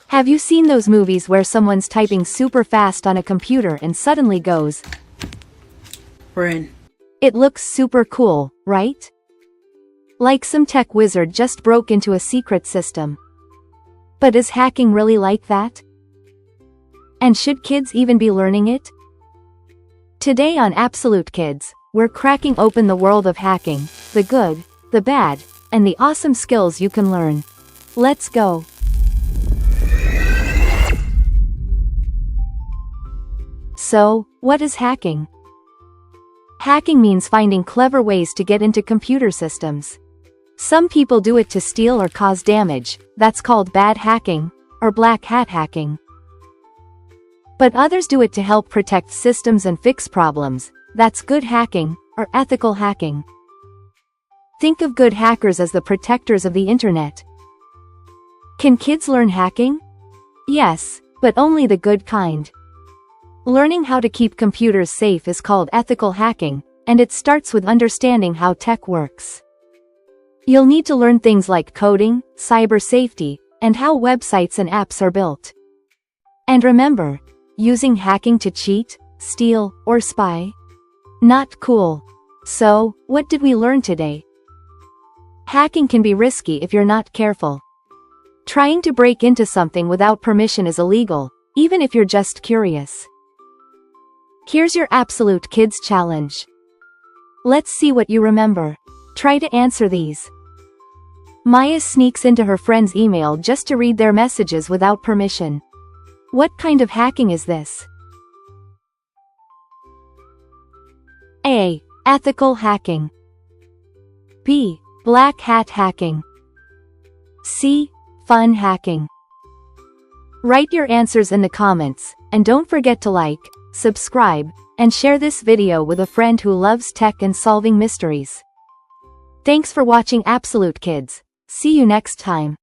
Have you seen those movies where someone's typing super fast on a computer and suddenly goes, We're in. It looks super cool, right? Like some tech wizard just broke into a secret system. But is hacking really like that? And should kids even be learning it? Today on Absolute Kids, we're cracking open the world of hacking, the good, the bad, and the awesome skills you can learn. Let's go. So, what is hacking? Hacking means finding clever ways to get into computer systems. Some people do it to steal or cause damage, that's called bad hacking, or black hat hacking. But others do it to help protect systems and fix problems, that's good hacking, or ethical hacking. Think of good hackers as the protectors of the internet. Can kids learn hacking? Yes, but only the good kind. Learning how to keep computers safe is called ethical hacking, and it starts with understanding how tech works. You'll need to learn things like coding, cyber safety, and how websites and apps are built. And remember, using hacking to cheat, steal, or spy? Not cool. So, what did we learn today? Hacking can be risky if you're not careful. Trying to break into something without permission is illegal, even if you're just curious. Here's your Absolute Kids challenge. Let's see what you remember. Try to answer these. Maya sneaks into her friend's email just to read their messages without permission. What kind of hacking is this? A. Ethical hacking. B. Black hat hacking. C. Fun hacking. Write your answers in the comments, and don't forget to like, subscribe, and share this video with a friend who loves tech and solving mysteries. Thanks for watching Absolute Kids. See you next time.